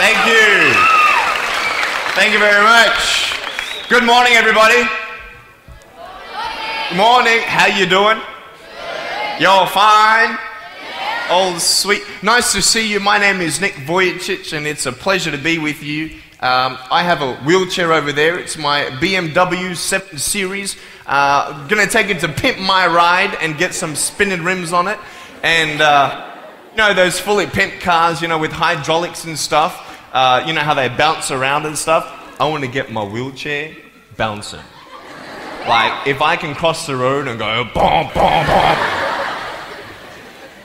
Thank you. Thank you very much. Good morning, everybody. Good morning. How you doing? You're fine? Oh, sweet. Nice to see you. My name is Nick Vujicic, and it's a pleasure to be with you. I have a wheelchair over there. It's my BMW 7 Series. Gonna take it to pimp my ride and get some spinning rims on it. And, you know, those fully pimped cars, you know, with hydraulics and stuff. You know how they bounce around and stuff. I want to get my wheelchair bouncing. Like, if I can cross the road and go, boom, boom, boom.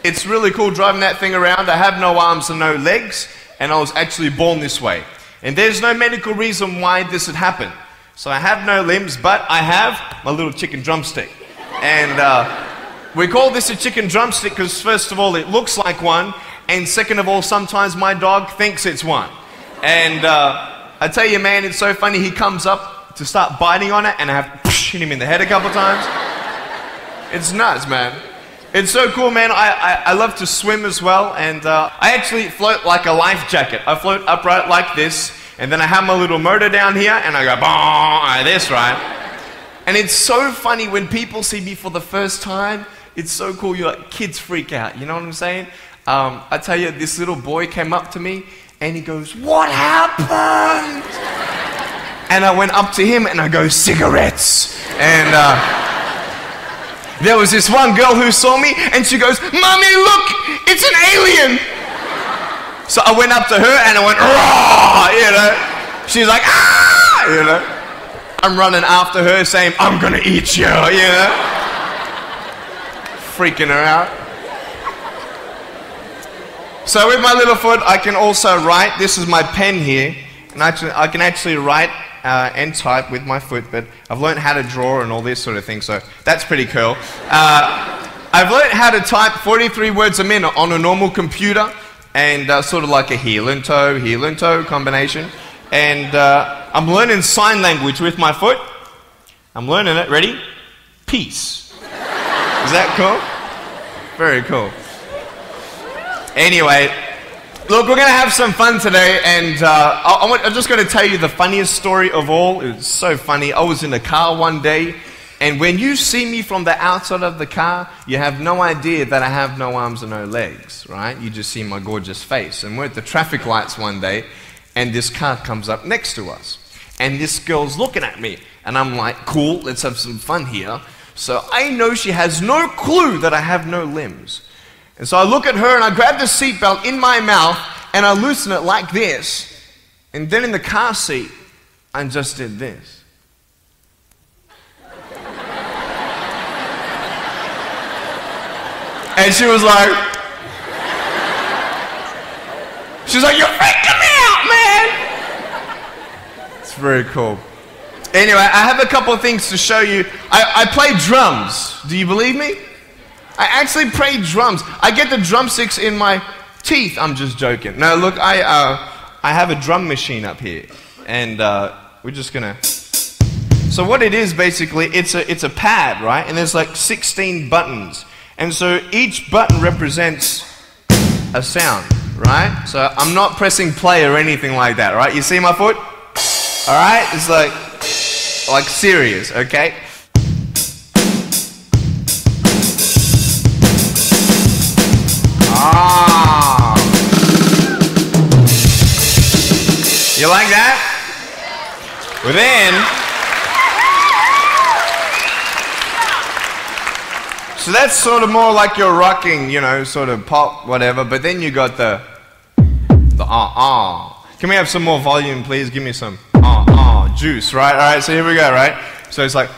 It's really cool driving that thing around. I have no arms and no legs, and I was actually born this way. And there's no medical reason why this had happened. So I have no limbs, but I have my little chicken drumstick. And we call this a chicken drumstick because first of all, it looks like one, and second of all, sometimes my dog thinks it's one. And I tell you, man, it's so funny. He comes up to start biting on it, and I have to hit him in the head a couple times. It's nuts, man. It's so cool, man. I love to swim as well, and I actually float like a life jacket. I float upright like this, and then I have my little motor down here, and I go, boom, like this, right? And it's so funny when people see me for the first time. It's so cool. You're like, kids freak out. You know what I'm saying? I tell you, this little boy came up to me, and he goes, "What happened?" And I went up to him, and I go, "Cigarettes." And there was this one girl who saw me, and she goes, "Mommy, look, it's an alien." So I went up to her, and I went, "Raw," you know. She's like, "Ah," you know. I'm running after her, saying, "I'm gonna eat you," you know. Freaking her out. So with my little foot, I can also write. This is my pen here, and I can actually write and type with my foot, but I've learned how to draw and all this sort of thing, so that's pretty cool. I've learned how to type 43 words a minute on a normal computer, and sort of like a heel and toe combination. And I'm learning sign language with my foot. I'm learning it. Ready? Peace. Is that cool? Very cool. Anyway, look, we're going to have some fun today, and I'm just going to tell you the funniest story of all. It was so funny. I was in a car one day, and when you see me from the outside of the car, you have no idea that I have no arms and no legs, right? You just see my gorgeous face. And we're at the traffic lights one day, and this car comes up next to us. And this girl's looking at me, and I'm like, cool, let's have some fun here. So I know she has no clue that I have no limbs. And so I look at her, and I grab the seatbelt in my mouth, and I loosen it like this. And then in the car seat, I just did this. And she was like, "You're freaking me out, man." It's very cool. Anyway, I have a couple of things to show you. I play drums. Do you believe me? I actually play drums. I get the drumsticks in my teeth. I'm just joking. No, look, I have a drum machine up here, and we're just gonna. So what it is basically, it's a pad, right? And there's like 16 buttons, and so each button represents a sound, right? So I'm not pressing play or anything like that, right? You see my foot? All right, it's like serious, okay? Ah. You like that? Well then, so that's sort of more like you're rocking, you know, sort of pop, whatever, but then you got the Can we have some more volume, please? Give me some juice, right? All right, so here we go, right? So it's like,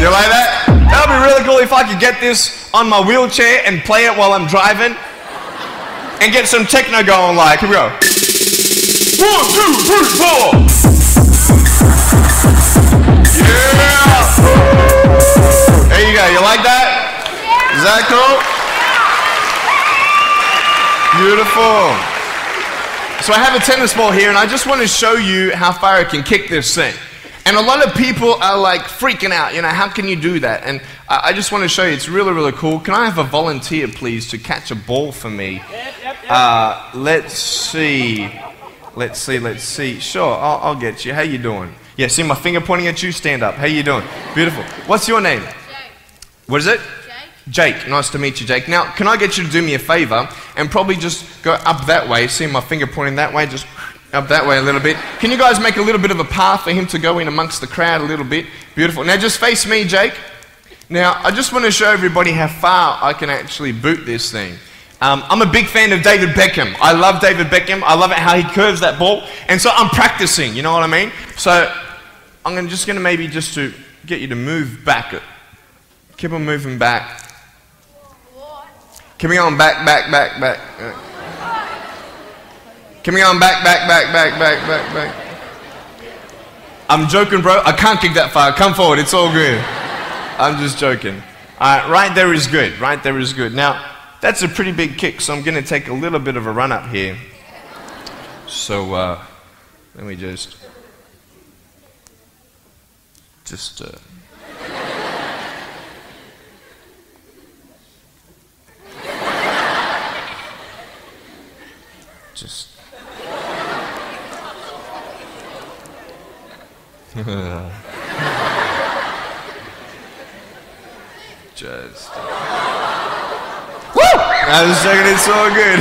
you like that? That would be really cool if I could get this on my wheelchair and play it while I'm driving and get some techno going, like, here we go. 1, 2, 3, 4. Yeah! There you go, you like that? Is that cool? Beautiful. So I have a tennis ball here, and I just want to show you how far I can kick this thing. And a lot of people are like freaking out, you know, how can you do that? And I just want to show you, it's really, really cool. Can I have a volunteer, please, to catch a ball for me? Yep. Let's see. Sure, I'll get you. How you doing? Yeah, see my finger pointing at you? Stand up. How you doing? Beautiful. What's your name? Jake. What is it? Jake. Jake. Nice to meet you, Jake. Now, can I get you to do me a favor and probably just go up that way? See my finger pointing that way? Just up that way a little bit. Can you guys make a little bit of a path for him to go in amongst the crowd a little bit? Beautiful. Now, just face me, Jake. Now, I just want to show everybody how far I can actually boot this thing. I'm a big fan of David Beckham. I love David Beckham. I love it how he curves that ball. And so I'm practicing, you know what I mean? So I'm just going to maybe just to get you to move back. Keep on moving back. Keep on back. Keep on back. I'm joking, bro. I can't kick that far. Come forward. It's all good. I'm just joking. Right there is good. Right there is good. Now, that's a pretty big kick, so I'm going to take a little bit of a run up here. So, let me just I was checking, it's all good.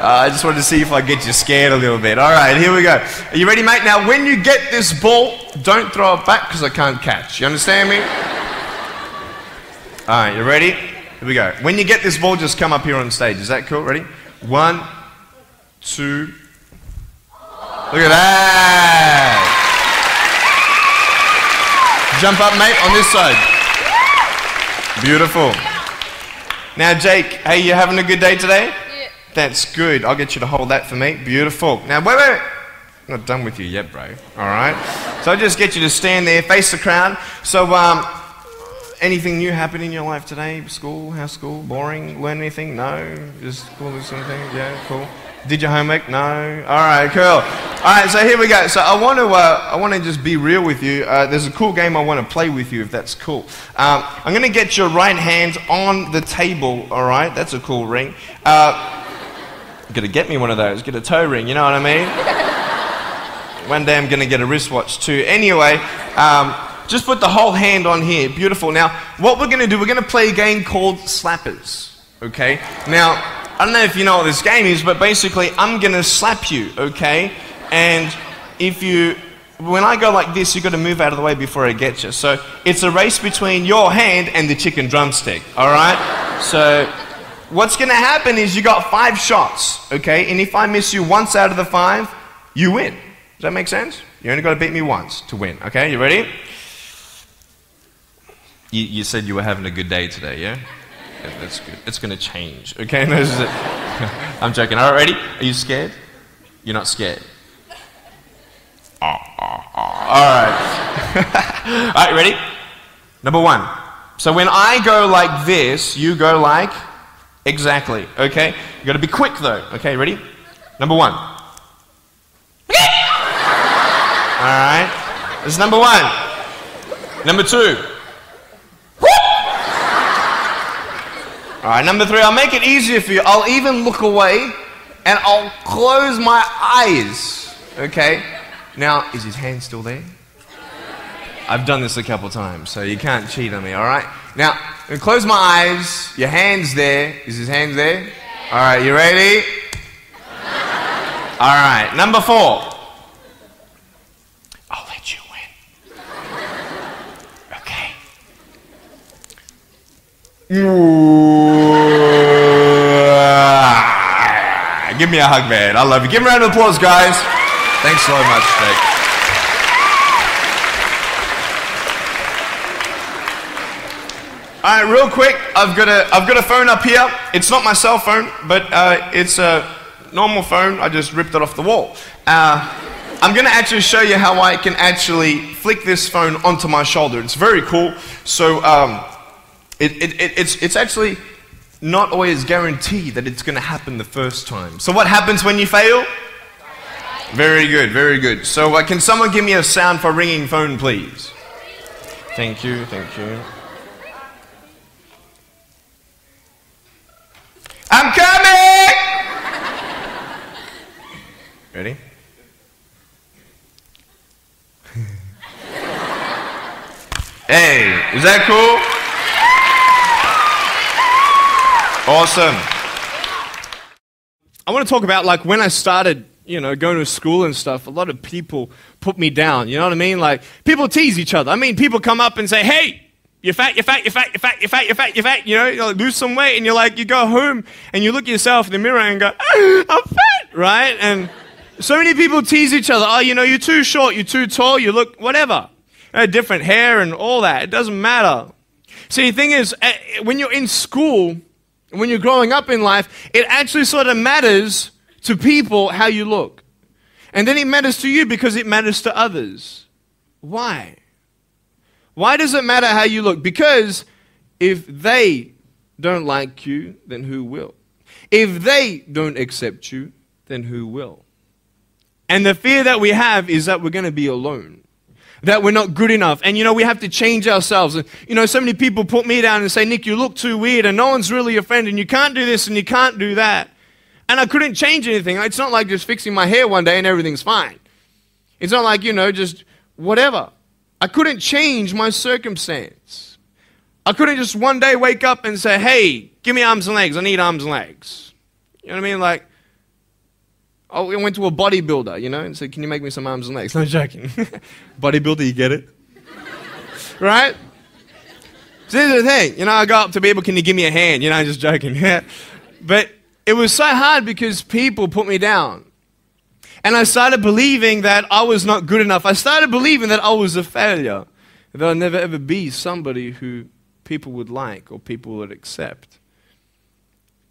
I just wanted to see if I get you scared a little bit. Alright, here we go. Are you ready, mate? Now, when you get this ball, don't throw it back because I can't catch. You understand me? Alright, you ready? Here we go. When you get this ball, just come up here on stage. Is that cool? Ready? 1, 2. Look at that. Jump up, mate, on this side. Beautiful. Now, Jake, hey, you having a good day today? Yeah. That's good. I'll get you to hold that for me. Beautiful. Now, wait. I'm not done with you yet, bro. All right? So I'll just get you to stand there, face the crowd. So, anything new happened in your life today? School? How's school? Boring? Learn anything? No? Just cool or something? Yeah, cool. Did your homework? No? All right, cool. All right, so here we go. So I want to just be real with you. There's a cool game I want to play with you, if that's cool. I'm going to get your right hand on the table, all right? That's a cool ring. You're going to get me one of those. Get a toe ring, you know what I mean? One day I'm going to get a wristwatch too. Anyway, just put the whole hand on here. Beautiful. Now, what we're going to do, we're going to play a game called Slappers, okay? Now, I don't know if you know what this game is, but basically I'm going to slap you, okay? And when I go like this, you've got to move out of the way before I get you. So it's a race between your hand and the chicken drumstick, all right? So what's going to happen is you got 5 shots, okay? And if I miss you once out of the 5, you win. Does that make sense? You only got to beat me once to win, okay? You ready? You said you were having a good day today, yeah? Yeah, that's good. It's going to change, okay? No, I'm joking. All right, ready? Are you scared? You're not scared. All right. All right, ready? Number 1. So when I go like this, you go like exactly, okay? You got to be quick though, okay? Ready? Number 1. All right. This is number 1. Number 2. All right, number 3, I'll make it easier for you. I'll even look away and I'll close my eyes, okay? Now, is his hand still there? I've done this a couple times, so you can't cheat on me, all right? Now, I'm close my eyes. Your hand's there. Is his hand there? All right, you ready? All right, number 4. I'll let you win. Okay. Give me a hug, man. I love you. Give him a round of applause, guys. Thanks so much, Jake. All right, real quick, I've got a phone up here. It's not my cell phone, but it's a normal phone. I just ripped it off the wall. I'm going to actually show you how I can actually flick this phone onto my shoulder. It's very cool. So it's actually not always guaranteed that it's going to happen the first time. So what happens when you fail? Very good, very good. So can someone give me a sound for ringing phone, please? Thank you, thank you. I'm Hey, is that cool? Awesome. I want to talk about like when I started, going to school and stuff, a lot of people put me down, you know what I mean? Like people tease each other. I mean, people come up and say, hey, you're fat, you're fat, you're fat, you're fat, you're fat, you're fat, you're fat, you like, lose some weight, and you go home and you look at yourself in the mirror and go, I'm fat, right? And so many people tease each other. Oh, you're too short, you're too tall, you look whatever. Different hair and all that. It doesn't matter. See, the thing is, when you're in school, when you're growing up in life, it actually sort of matters to people how you look. And then it matters to you because it matters to others. Why? Why does it matter how you look? Because if they don't like you, then who will? If they don't accept you, then who will? And the fear that we have is that we're going to be alone. That we're not good enough. And we have to change ourselves. And so many people put me down and say, Nick, you look too weird and no one's really your friend and you can't do this and you can't do that. And I couldn't change anything. It's not like just fixing my hair one day and everything's fine. It's not like, just whatever. I couldn't change my circumstance. I couldn't just one day wake up and say, hey, give me arms and legs. I need arms and legs. You know what I mean? Like, I went to a bodybuilder, and said, can you make me some arms and legs? No, joking. Bodybuilder, you get it? Right? So here's the thing. I go up to people, can you give me a hand? Just joking. But it was so hard because people put me down. And I started believing that I was not good enough. I started believing that I was a failure. That I'd never ever be somebody who people would like or people would accept.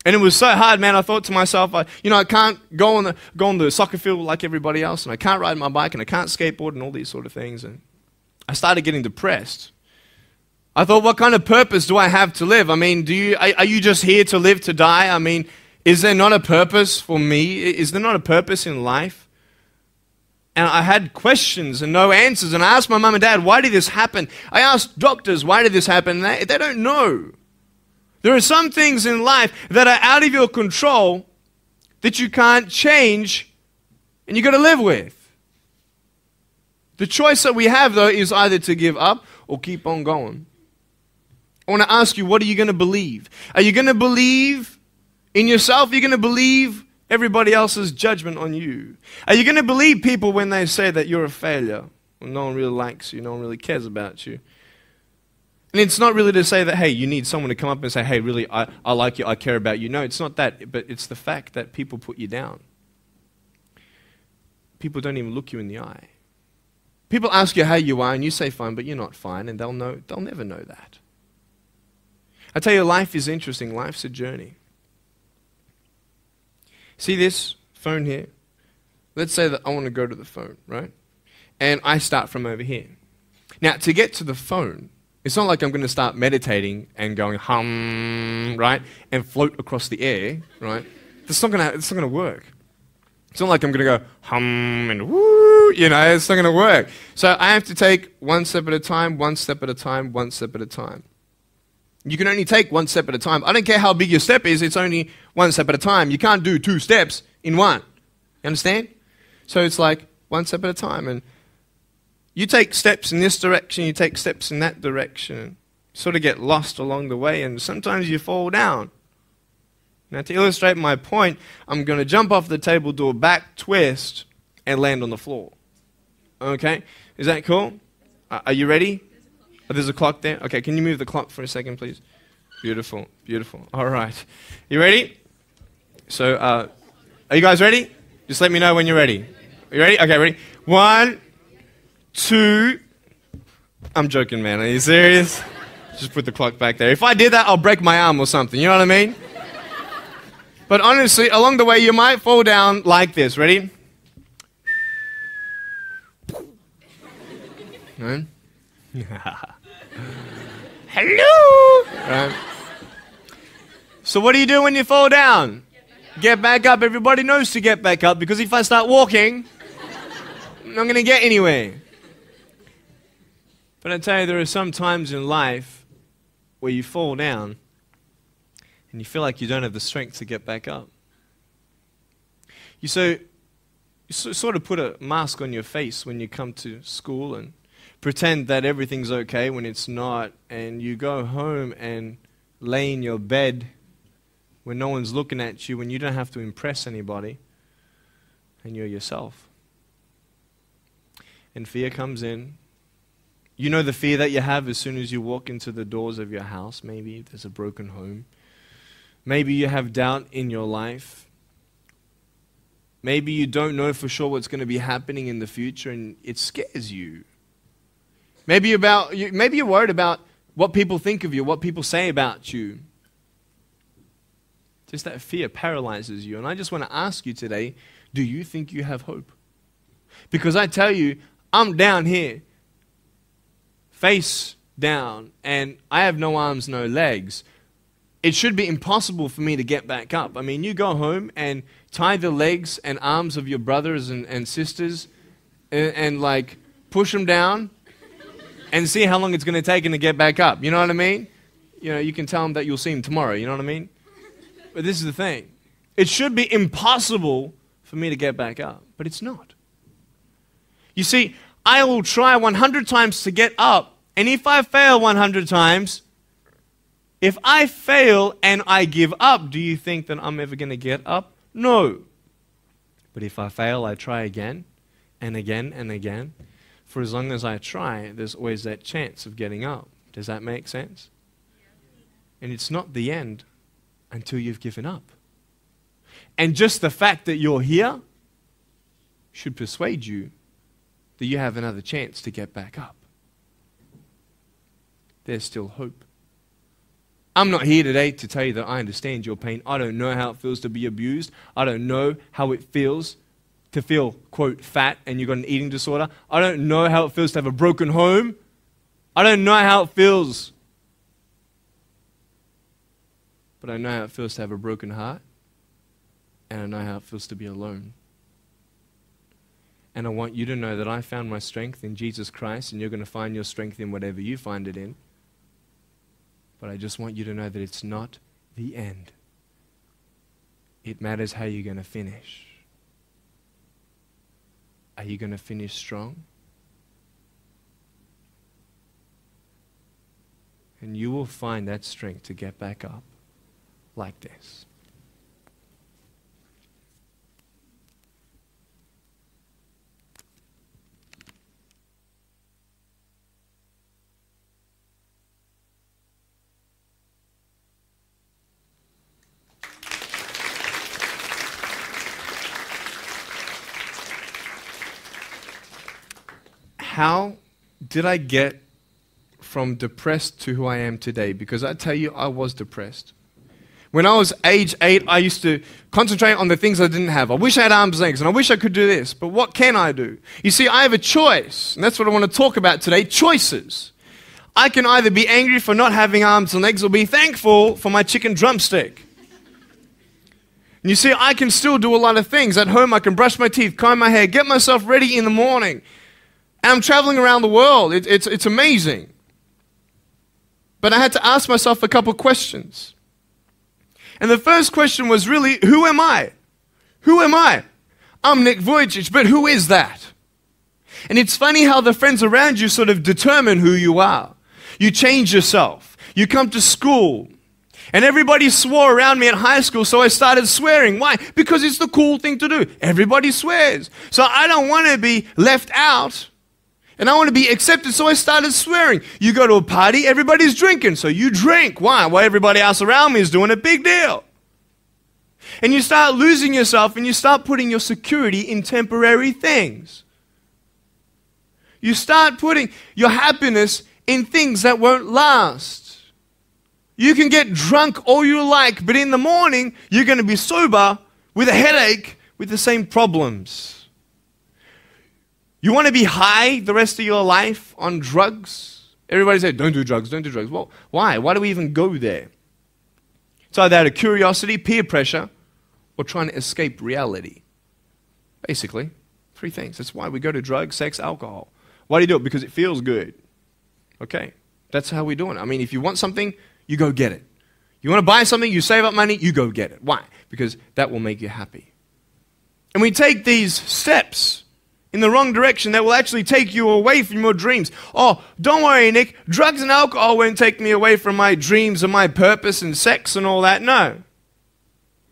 And it was so hard, man. I thought to myself, I can't go on the soccer field like everybody else, and I can't ride my bike, and I can't skateboard, and all these sort of things. And I started getting depressed. I thought, what kind of purpose do I have to live? I mean, are you just here to live to die? I mean, is there not a purpose for me? Is there not a purpose in life? And I had questions and no answers. And I asked my mum and dad, why did this happen? I asked doctors, why did this happen? And they don't know. There are some things in life that are out of your control that you can't change and you've got to live with. The choice that we have, though, is either to give up or keep on going. I want to ask you, what are you going to believe? Are you going to believe in yourself? Are you going to believe everybody else's judgment on you? Are you going to believe people when they say that you're a failure, when no one really likes you, no one really cares about you? And it's not really to say that, hey, you need someone to come up and say, hey, really, I like you, I care about you. No, it's not that, but it's the fact that people put you down. People don't even look you in the eye. People ask you how you are, and you say fine, but you're not fine, and they'll never know that. I tell you, life is interesting. Life's a journey. See this phone here? Let's say that I want to go to the phone, right? And I start from over here. Now, to get to the phone, it's not like I'm going to start meditating and going hum, right, and float across the air, right? It's not going to work. It's not like I'm going to go hum and woo, it's not going to work. So I have to take one step at a time, one step at a time, one step at a time. You can only take one step at a time. I don't care how big your step is, it's only one step at a time. You can't do 2 steps in one. You understand? So it's like one step at a time. And you take steps in this direction, you take steps in that direction. You sort of get lost along the way, and sometimes you fall down. Now, to illustrate my point, I'm going to jump off the table, do a back twist, and land on the floor. Okay? Is that cool? Are you ready? Oh, there's a clock there? Okay, can you move the clock for a second, please? Beautiful, beautiful. All right. You ready? So, are you guys ready? Just let me know when you're ready. Are you ready? Okay, ready? 1, 2. I'm joking, man. Are you serious? Just put the clock back there. If I did that, I'll break my arm or something. You know what I mean? But honestly, along the way, you might fall down like this. Ready? Right? Hello! Right. So what do you do when you fall down? Get back up. Everybody knows to get back up, because if I start walking, I'm not going to get anywhere. But I tell you, there are some times in life where you fall down and you feel like you don't have the strength to get back up. You sort of put a mask on your face when you come to school, and pretend that everything's okay when it's not, and you go home and lay in your bed when no one's looking at you, when you don't have to impress anybody, and you're yourself. And fear comes in. You know the fear that you have as soon as you walk into the doors of your house. Maybe there's a broken home. Maybe you have doubt in your life. Maybe you don't know for sure what's going to be happening in the future, and it scares you. Maybe you're worried about what people think of you, what people say about you. Just that fear paralyzes you. And I just want to ask you today, do you think you have hope? Because I tell you, I'm down here, face down, and I have no arms, no legs. It should be impossible for me to get back up. I mean, you go home and tie the legs and arms of your brothers and sisters and like push them down and see how long it's going to take them to get back up. You know what I mean? You know, you can tell them that you'll see them tomorrow. You know what I mean? But this is the thing. It should be impossible for me to get back up, but it's not. You see, I will try 100 times to get up, and if I fail 100 times, if I fail and I give up, do you think that I'm ever going to get up? No. But if I fail, I try again and again and again. For as long as I try, there's always that chance of getting up. Does that make sense? And it's not the end until you've given up. And just the fact that you're here should persuade you that you have another chance to get back up. There's still hope. I'm not here today to tell you that I understand your pain. I don't know how it feels to be abused. I don't know how it feels to feel, quote, fat and you've got an eating disorder. I don't know how it feels to have a broken home. I don't know how it feels. But I know how it feels to have a broken heart. And I know how it feels to be alone. And I want you to know that I found my strength in Jesus Christ, and you're going to find your strength in whatever you find it in. But I just want you to know that it's not the end. It matters how you're going to finish. Are you going to finish strong? And you will find that strength to get back up like this. How did I get from depressed to who I am today? Because I tell you, I was depressed. When I was age 8, I used to concentrate on the things I didn't have. I wish I had arms and legs, and I wish I could do this, but what can I do? You see, I have a choice, and that's what I want to talk about today, choices. I can either be angry for not having arms and legs or be thankful for my chicken drumstick. And you see, I can still do a lot of things. At home, I can brush my teeth, comb my hair, get myself ready in the morning. And I'm traveling around the world. It's amazing. But I had to ask myself a couple questions. And the first question was really, who am I? Who am I? I'm Nick Vujicic, but who is that? And it's funny how the friends around you sort of determine who you are. You change yourself. You come to school. And everybody swore around me at high school, so I started swearing. Why? Because it's the cool thing to do. Everybody swears. So I don't want to be left out. And I want to be accepted, so I started swearing. You go to a party, everybody's drinking, so you drink. Why? Well, everybody else around me is doing a big deal. And you start losing yourself, and you start putting your security in temporary things. You start putting your happiness in things that won't last. You can get drunk all you like, but in the morning, you're going to be sober with a headache with the same problems. You want to be high the rest of your life on drugs? Everybody said, don't do drugs, don't do drugs. Well, why? Why do we even go there? It's either out of curiosity, peer pressure, or trying to escape reality. Basically, 3 things. That's why we go to drugs, sex, alcohol. Why do you do it? Because it feels good. Okay, that's how we do it. I mean, if you want something, you go get it. You want to buy something, you save up money, you go get it. Why? Because that will make you happy. And we take these steps in the wrong direction that will actually take you away from your dreams. Oh, don't worry, Nick. Drugs and alcohol won't take me away from my dreams and my purpose and sex and all that. No.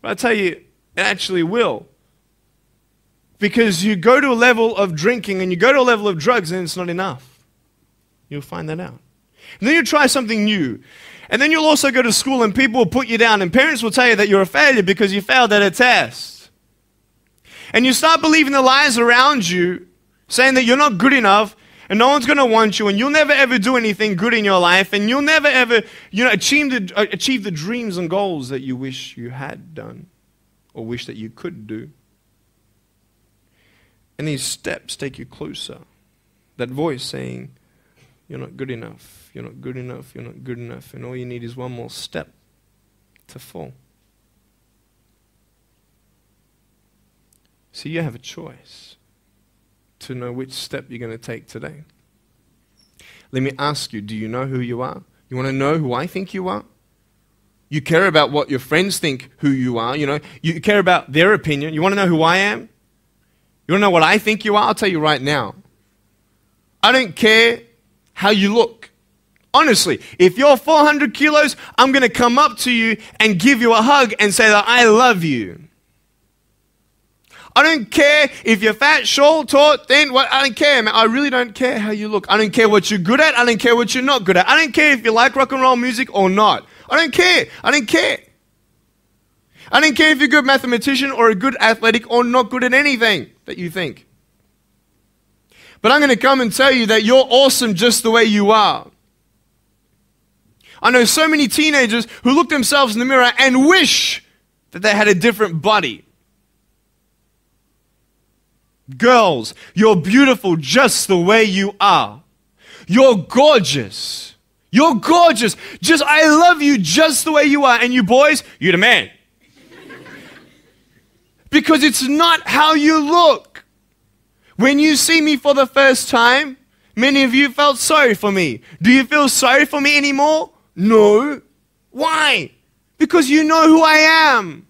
But I tell you, it actually will. Because you go to a level of drinking and you go to a level of drugs and it's not enough. You'll find that out. And then you try something new. And then you'll also go to school and people will put you down and parents will tell you that you're a failure because you failed at a test. And you start believing the lies around you, saying that you're not good enough and no one's going to want you and you'll never ever do anything good in your life and you'll never ever achieve the dreams and goals that you wish you had done or wish that you could do. And these steps take you closer. That voice saying, you're not good enough, you're not good enough, you're not good enough, and all you need is one more step to fall. So you have a choice to know which step you're going to take today. Let me ask you, do you know who you are? You want to know who I think you are? You care about what your friends think who you are. You care about their opinion. You want to know who I am? You want to know what I think you are? I'll tell you right now. I don't care how you look. Honestly, if you're 400 kilos, I'm going to come up to you and give you a hug and say that I love you. I don't care if you're fat, short, tall, thin, I don't care, man. I really don't care how you look. I don't care what you're good at. I don't care what you're not good at. I don't care if you like rock and roll music or not. I don't care. I don't care. I don't care if you're a good mathematician or a good athletic or not good at anything that you think. But I'm going to come and tell you that you're awesome just the way you are. I know so many teenagers who look themselves in the mirror and wish that they had a different body. Girls, you're beautiful just the way you are. You're gorgeous. You're gorgeous. I love you just the way you are. And you boys, you're the man. Because it's not how you look. When you see me for the first time, many of you felt sorry for me. Do you feel sorry for me anymore? No. Why? Because you know who I am.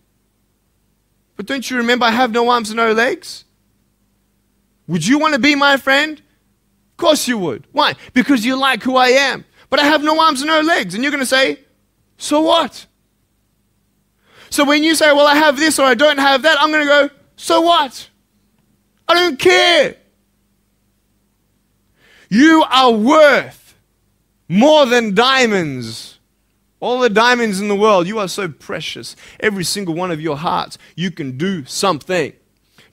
But don't you remember I have no arms and no legs? Would you want to be my friend? Of course you would. Why? Because you like who I am. But I have no arms and no legs. And you're going to say, so what? So when you say, well, I have this or I don't have that, I'm going to go, so what? I don't care. You are worth more than diamonds. All the diamonds in the world, you are so precious. Every single one of your hearts, you can do something.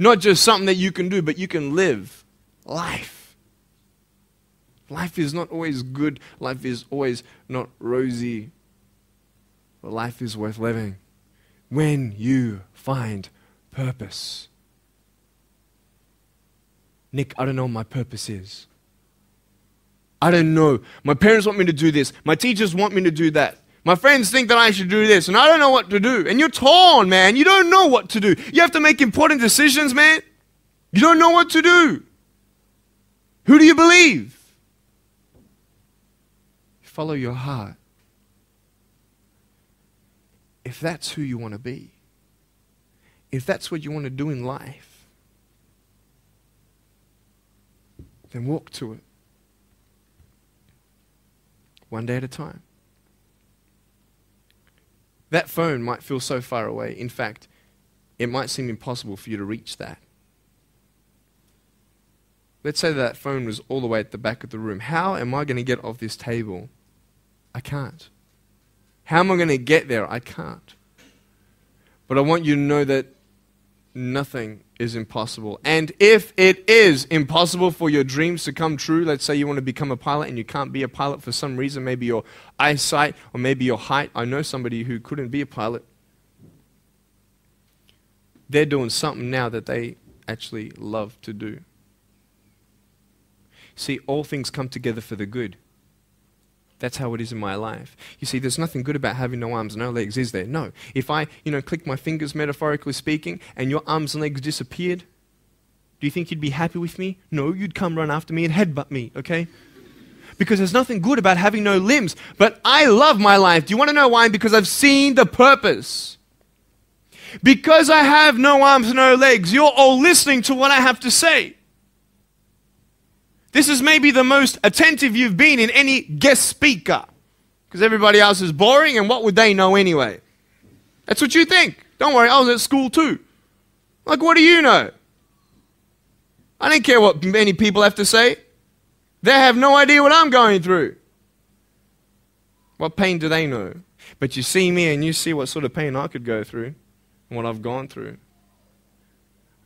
Not just something that you can do, but you can live life. Life is not always good. Life is always not rosy. But life is worth living when you find purpose. Nick, I don't know what my purpose is. I don't know. My parents want me to do this. My teachers want me to do that. My friends think that I should do this, and I don't know what to do. And you're torn, man. You don't know what to do. You have to make important decisions, man. You don't know what to do. Who do you believe? Follow your heart. If that's who you want to be, if that's what you want to do in life, then walk to it. One day at a time. That phone might feel so far away. In fact, it might seem impossible for you to reach that. Let's say that phone was all the way at the back of the room. How am I going to get off this table? I can't. How am I going to get there? I can't. But I want you to know that nothing is impossible. And if it is impossible for your dreams to come true, let's say you want to become a pilot and you can't be a pilot for some reason, maybe your eyesight or maybe your height. I know somebody who couldn't be a pilot. They're doing something now that they actually love to do. See, all things come together for the good. That's how it is in my life. You see, there's nothing good about having no arms, no legs, is there? No. If I, click my fingers, metaphorically speaking, and your arms and legs disappeared, do you think you'd be happy with me? No, you'd come run after me and headbutt me, okay? Because there's nothing good about having no limbs. But I love my life. Do you want to know why? Because I've seen the purpose. Because I have no arms, no legs, you're all listening to what I have to say. This is maybe the most attentive you've been in any guest speaker. Because everybody else is boring, and what would they know anyway? That's what you think. Don't worry, I was at school too. Like, what do you know? I don't care what many people have to say. They have no idea what I'm going through. What pain do they know? But you see me and you see what sort of pain I could go through and what I've gone through.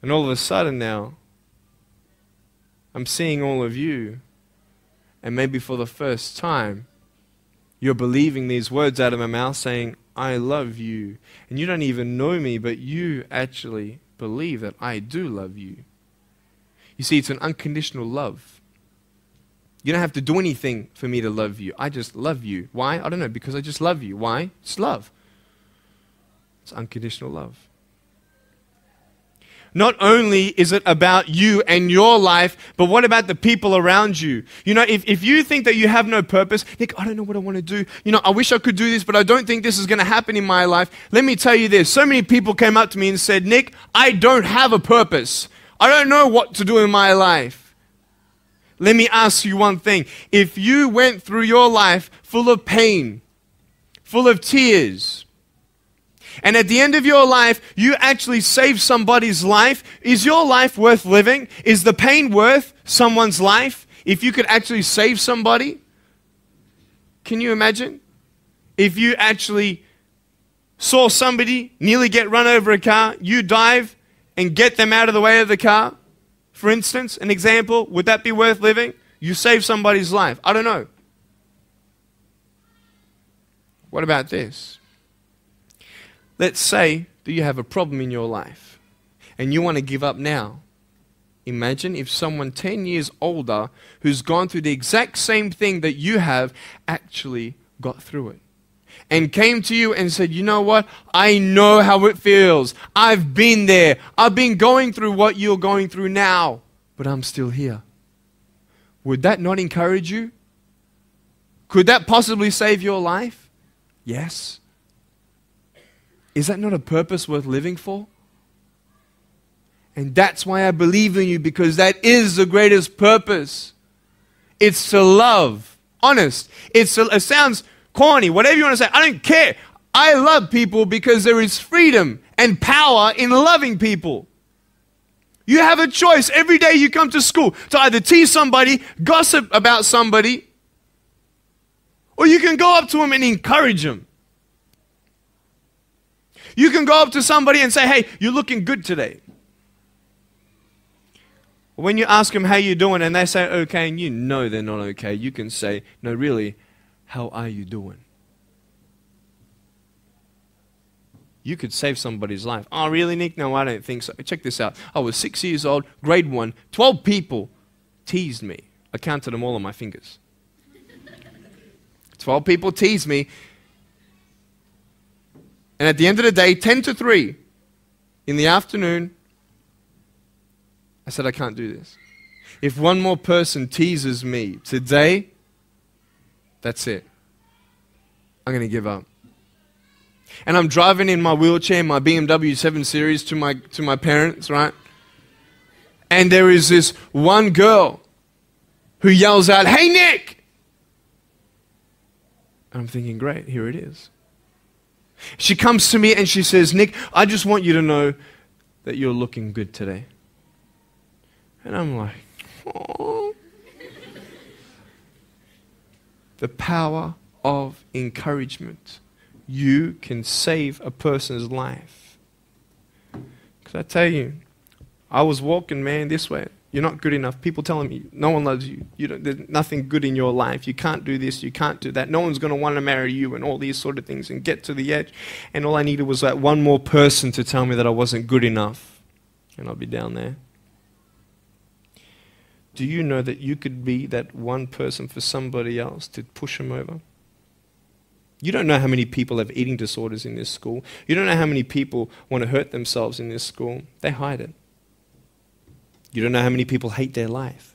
And all of a sudden now, I'm seeing all of you, and maybe for the first time, you're believing these words out of my mouth saying, I love you. And you don't even know me, but you actually believe that I do love you. You see, it's an unconditional love. You don't have to do anything for me to love you. I just love you. Why? I don't know, because I just love you. Why? It's love. It's unconditional love. Not only is it about you and your life, but what about the people around you? You know, if you think that you have no purpose, Nick, I don't know what I want to do. You know, I wish I could do this, but I don't think this is going to happen in my life. Let me tell you this. So many people came up to me and said, Nick, I don't have a purpose. I don't know what to do in my life. Let me ask you one thing. If you went through your life full of pain, full of tears, and at the end of your life, you actually saved somebody's life, is your life worth living? Is the pain worth someone's life? If you could actually save somebody? Can you imagine? If you actually saw somebody nearly get run over a car, you dive and get them out of the way of the car, for instance, an example, would that be worth living? You saved somebody's life. I don't know. What about this? Let's say that you have a problem in your life and you want to give up now. Imagine if someone 10 years older who's gone through the exact same thing that you have actually got through it and came to you and said, you know what? I know how it feels. I've been there. I've been going through what you're going through now, but I'm still here. Would that not encourage you? Could that possibly save your life? Yes. Is that not a purpose worth living for? And that's why I believe in you, because that is the greatest purpose. It's to love. Honest. It sounds corny, whatever you want to say. I don't care. I love people because there is freedom and power in loving people. You have a choice every day you come to school to either tease somebody, gossip about somebody, or you can go up to them and encourage them. You can go up to somebody and say, hey, you're looking good today. When you ask them how you're doing and they say okay and you know they're not okay, you can say, no, really, how are you doing? You could save somebody's life. Oh, really, Nick? No, I don't think so. Check this out. I was 6 years old, grade 1, 12 people teased me. I counted them all on my fingers. 12 people teased me. And at the end of the day, 10 to 3 in the afternoon, I said, I can't do this. If one more person teases me today, that's it. I'm going to give up. And I'm driving in my wheelchair, my BMW 7 Series to my parents, right? And there is this one girl who yells out, hey, Nick! And I'm thinking, great, here it is. She comes to me and she says, Nick, I just want you to know that you're looking good today. And I'm like, oh. The power of encouragement. You can save a person's life. Because I tell you, I was walking, man, this way. You're not good enough. People telling me, no one loves you. There's nothing good in your life. You can't do this. You can't do that. No one's going to want to marry you and all these sort of things and get to the edge. And all I needed was that one more person to tell me that I wasn't good enough. And I'll be down there. Do you know that you could be that one person for somebody else to push them over? You don't know how many people have eating disorders in this school. You don't know how many people want to hurt themselves in this school. They hide it. You don't know how many people hate their life.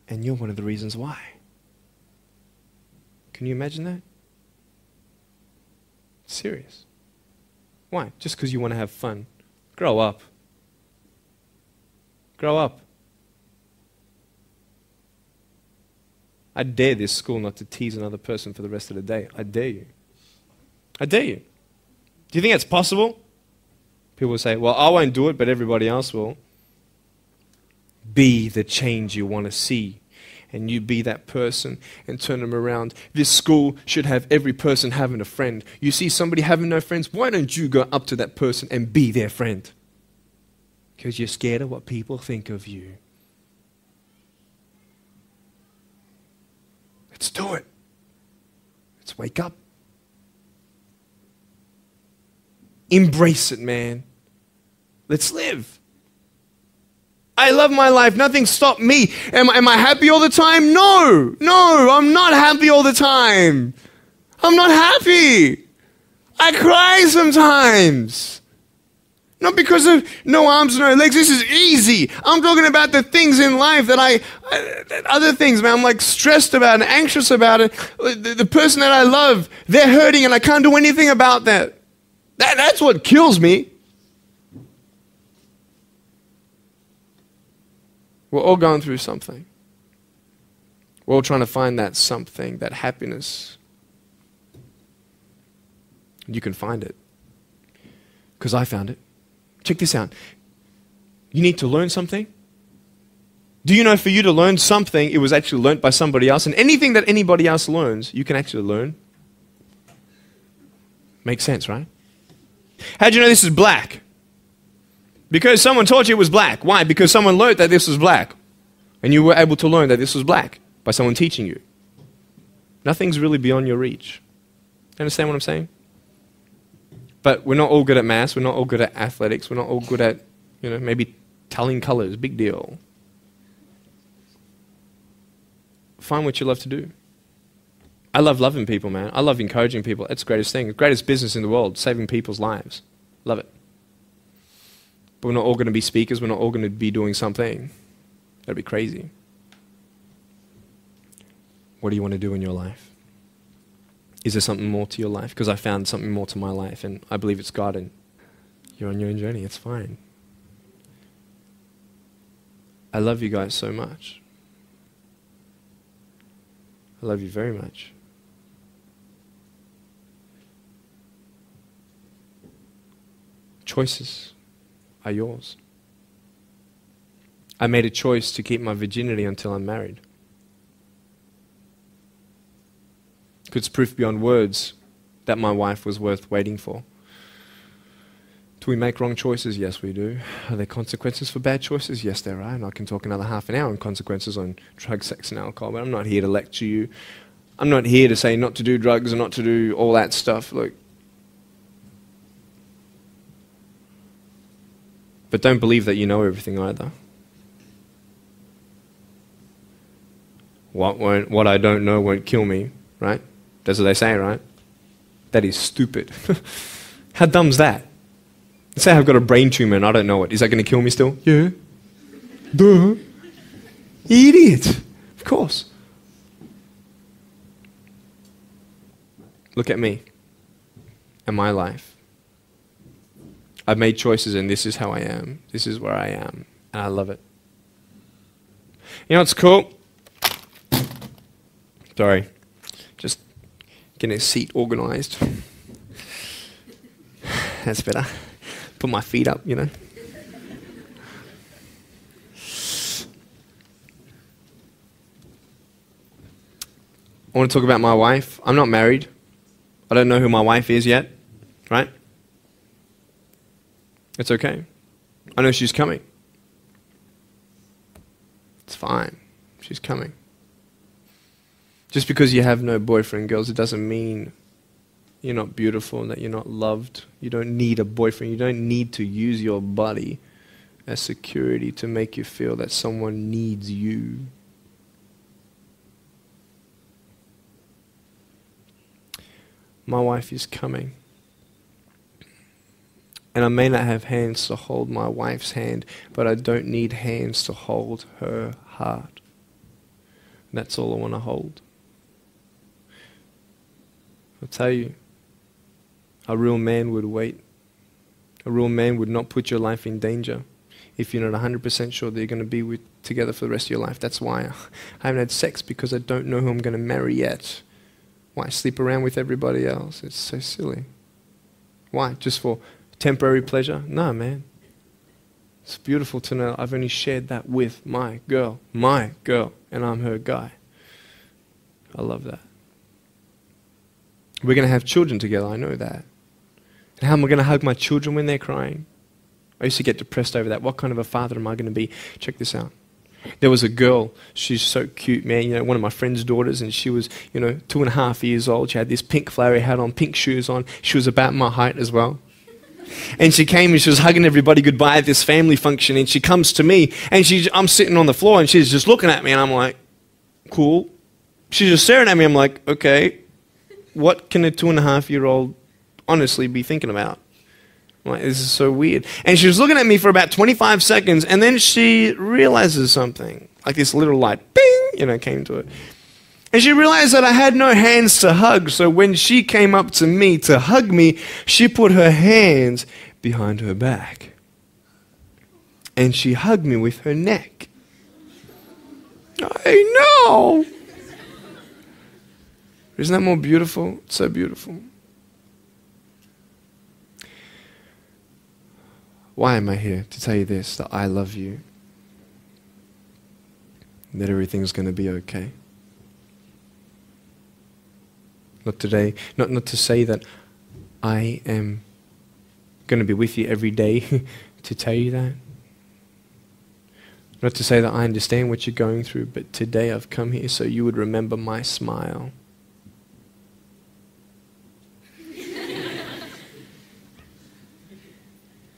And you're one of the reasons why. Can you imagine that? Serious. Why? Just because you want to have fun. Grow up. Grow up. I dare this school not to tease another person for the rest of the day. I dare you. I dare you. Do you think that's possible? People will say, well, I won't do it, but everybody else will. Be the change you want to see. And you be that person and turn them around. This school should have every person having a friend. You see somebody having no friends, why don't you go up to that person and be their friend? Because you're scared of what people think of you. Let's do it. Let's wake up. Embrace it, man. Let's live. I love my life. Nothing stopped me. Am I happy all the time? No. No, I'm not happy all the time. I'm not happy. I cry sometimes. Not because of no arms, no legs. This is easy. I'm talking about the things in life that other things, man, I'm like stressed about and anxious about it. The person that I love, they're hurting and I can't do anything about that. That's what kills me. We're all going through something. We're all trying to find that something, that happiness. You can find it. Because I found it. Check this out. You need to learn something. Do you know for you to learn something, it was actually learnt by somebody else? And anything that anybody else learns, you can actually learn. Makes sense, right? How'd you know this is black? Because someone taught you it was black. Why? Because someone learned that this was black. And you were able to learn that this was black by someone teaching you. Nothing's really beyond your reach. Understand what I'm saying? But we're not all good at maths. We're not all good at athletics. We're not all good at, maybe telling colors. Big deal. Find what you love to do. I love loving people, man. I love encouraging people. It's the greatest thing. The greatest business in the world, saving people's lives. Love it. But we're not all going to be speakers. We're not all going to be doing something. That'd be crazy. What do you want to do in your life? Is there something more to your life? Because I found something more to my life, and I believe it's God, and you're on your own journey. It's fine. I love you guys so much. I love you very much. Choices are yours. I made a choice to keep my virginity until I'm married. It's proof beyond words that my wife was worth waiting for. Do we make wrong choices? Yes, we do. Are there consequences for bad choices? Yes, there are. And I can talk another half an hour on consequences on drugs, sex, and alcohol, but I'm not here to lecture you. I'm not here to say not to do drugs and not to do all that stuff. Look. But don't believe that you know everything either. What I don't know won't kill me, right? That's what they say, right? That is stupid. How dumb's that? Let's say I've got a brain tumor and I don't know it. Is that going to kill me still? Yeah. Duh. Idiot. Of course. Look at me and my life. I've made choices and this is how I am. This is where I am. And I love it. You know what's cool? Sorry. Just getting a seat organized. That's better. Put my feet up, I want to talk about my wife. I'm not married. I don't know who my wife is yet, right? It's okay. I know she's coming. It's fine. She's coming. Just because you have no boyfriend, girls, it doesn't mean you're not beautiful and that you're not loved. You don't need a boyfriend. You don't need to use your body as security to make you feel that someone needs you. My wife is coming. And I may not have hands to hold my wife's hand, but I don't need hands to hold her heart. And that's all I want to hold. I'll tell you, a real man would wait. A real man would not put your life in danger. if you're not 100% sure that you're going to be together for the rest of your life. That's why I haven't had sex, because I don't know who I'm going to marry yet. Why sleep around with everybody else? It's so silly. Why? Just for temporary pleasure? No, man. It's beautiful to know I've only shared that with my girl, and I'm her guy. I love that. We're going to have children together, I know that. And how am I going to hug my children when they're crying? I used to get depressed over that. What kind of a father am I going to be? Check this out. There was a girl, she's so cute, man, you know, one of my friend's daughters, and she was, 2.5 years old. She had this pink flowery hat on, pink shoes on. She was about my height as well. And she came and she was hugging everybody goodbye at this family function, and she comes to me, and I'm sitting on the floor, and she's just looking at me, and I'm like, cool. She's just staring at me. I'm like, okay, what can a 2.5-year-old honestly be thinking about? I'm like, this is so weird. And she was looking at me for about 25 seconds, and then she realizes something. Like this little light, bing, came to it. And she realized that I had no hands to hug, so when she came up to me to hug me, she put her hands behind her back. And she hugged me with her neck. I know! Isn't that more beautiful? It's so beautiful. Why am I here? To tell you this, that I love you. That everything's going to be okay. Not today, not to say that I am going to be with you every day to tell you that. Not to say that I understand what you're going through, but today I've come here so you would remember my smile.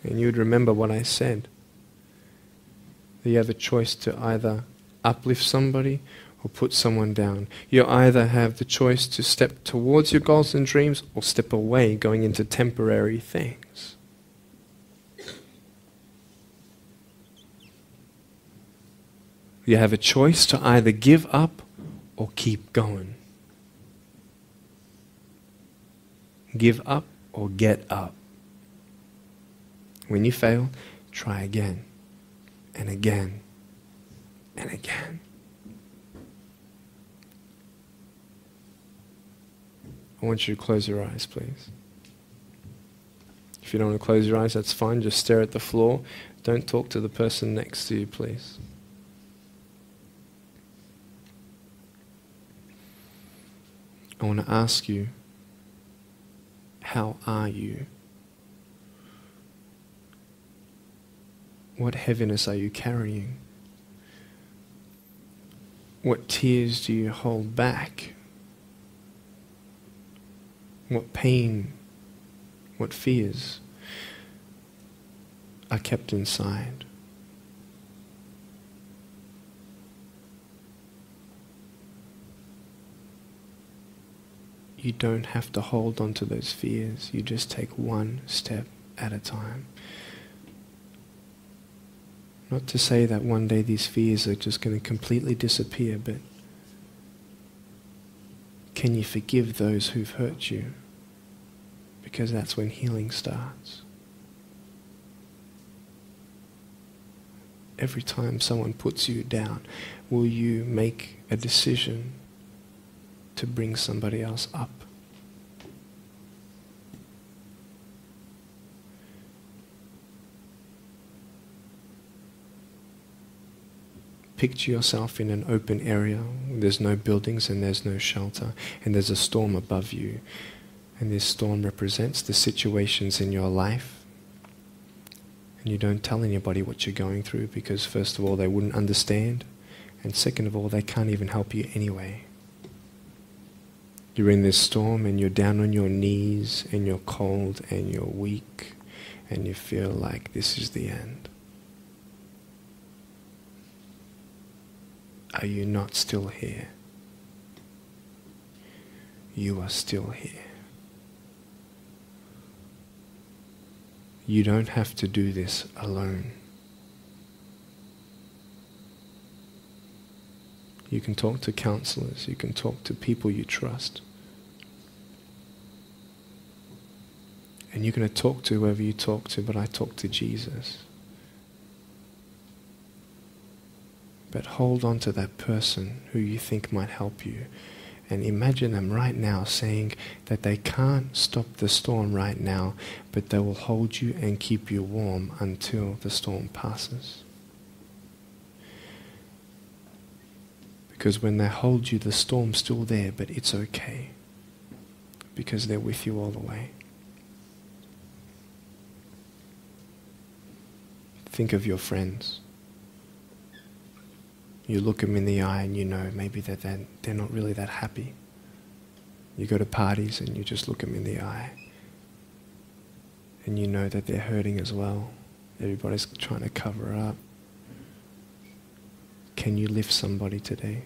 And you would remember what I said. That you have a choice to either uplift somebody or put someone down. You either have the choice to step towards your goals and dreams or step away, going into temporary things. You have a choice to either give up or keep going. Give up or get up. When you fail, try again and again and again. I want you to close your eyes, please. If you don't want to close your eyes, that's fine. Just stare at the floor. Don't talk to the person next to you, please. I want to ask you, how are you? What heaviness are you carrying? What tears do you hold back? What pain, what fears are kept inside? You don't have to hold on to those fears. You just take one step at a time. Not to say that one day these fears are just going to completely disappear, but can you forgive those who've hurt you? Because that's when healing starts. Every time someone puts you down, will you make a decision to bring somebody else up? Picture yourself in an open area. There's no buildings and there's no shelter, and there's a storm above you. And this storm represents the situations in your life. And you don't tell anybody what you're going through, because first of all, they wouldn't understand, and second of all, they can't even help you anyway. You're in this storm and you're down on your knees and you're cold and you're weak and you feel like this is the end. Are you not still here? You are still here. You don't have to do this alone. You can talk to counselors. You can talk to people you trust. And you're going to talk to whoever you talk to, but I talk to Jesus. But hold on to that person who you think might help you. And imagine them right now saying that they can't stop the storm right now, but they will hold you and keep you warm until the storm passes. Because when they hold you, the storm's still there, but it's okay. Because they're with you all the way. Think of your friends. You look them in the eye and you know maybe that they're not really that happy. You go to parties and you just look them in the eye. And you know that they're hurting as well. Everybody's trying to cover up. Can you lift somebody today?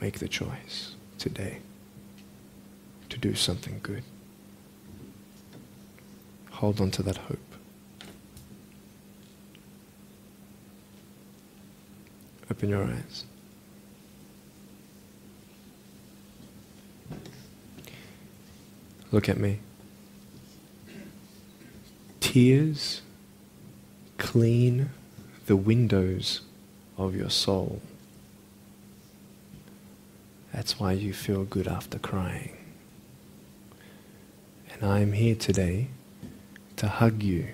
Make the choice today to do something good. Hold on to that hope. Open your eyes. Look at me. Tears clean the windows of your soul. That's why you feel good after crying. And I'm here today to hug you.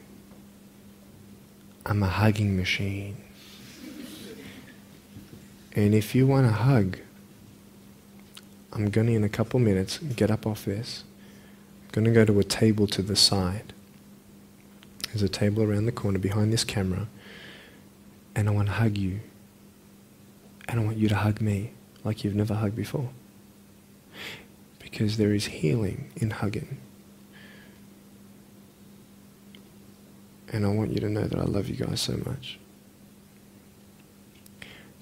I'm a hugging machine. And if you want a hug, I'm going to, in a couple minutes, get up off this. I'm going to go to a table to the side. There's a table around the corner behind this camera. And I want to hug you. And I want you to hug me like you've never hugged before. Because there is healing in hugging. And I want you to know that I love you guys so much.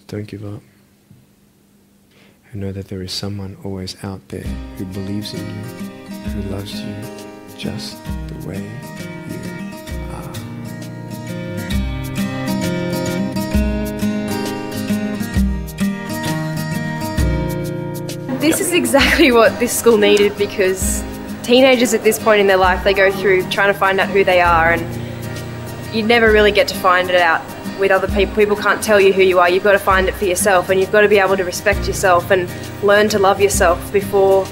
Don't give up. And know that there is someone always out there who believes in you, who loves you just the way you are. This is exactly what this school needed, because teenagers at this point in their life, they go through trying to find out who they are, and you never really get to find it out with other people. People can't tell you who you are. You've got to find it for yourself, and you've got to be able to respect yourself and learn to love yourself before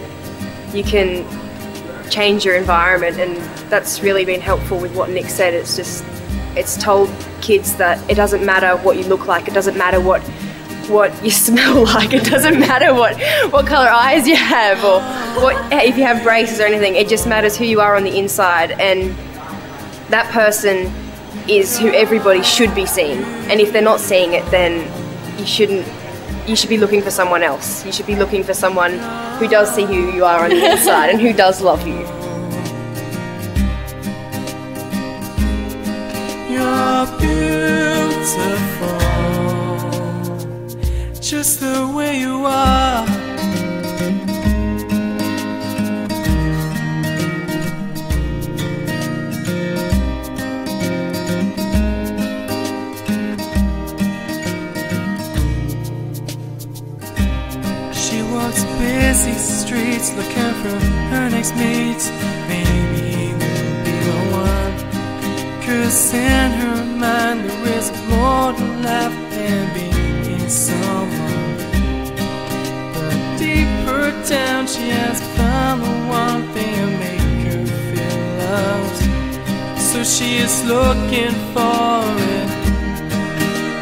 you can change your environment. And that's really been helpful with what Nick said. It's told kids that it doesn't matter what you look like, it doesn't matter what you smell like, it doesn't matter what colour eyes you have or if you have braces or anything. It just matters who you are on the inside, and that person is who everybody should be seeing. And if they're not seeing it, then you should be looking for someone else. You should be looking for someone who does see who you are on the inside and who does love you. You're beautiful, just the way you are. Busy streets looking for her next mate. Maybe he will be the one, 'cause in her mind there is more to life than being someone. But deeper down she has found the one thing to make her feel loved. So she is looking for it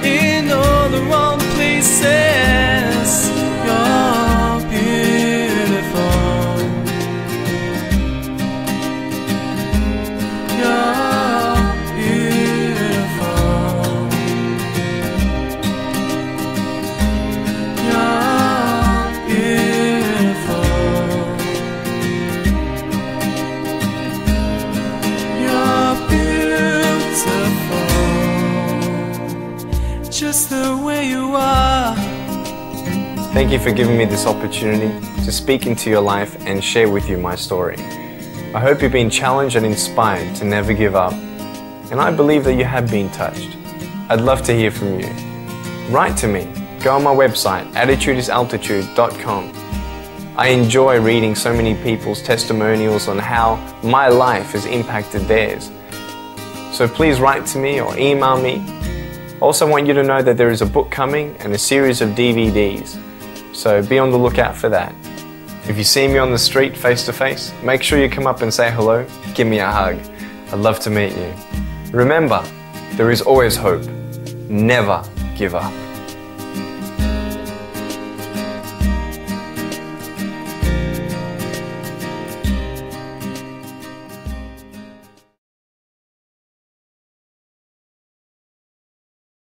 in all the wrong places. You're beautiful. You're beautiful. You're beautiful. You're beautiful, just the way you are. Thank you for giving me this opportunity to speak into your life and share with you my story. I hope you've been challenged and inspired to never give up, and I believe that you have been touched. I'd love to hear from you. Write to me. Go on my website, attitudesaltitude.com. I enjoy reading so many people's testimonials on how my life has impacted theirs. So please write to me or email me. Also, I want you to know that there is a book coming and a series of DVDs. So be on the lookout for that. If you see me on the street face to face, make sure you come up and say hello, give me a hug. I'd love to meet you. Remember, there is always hope. Never give up.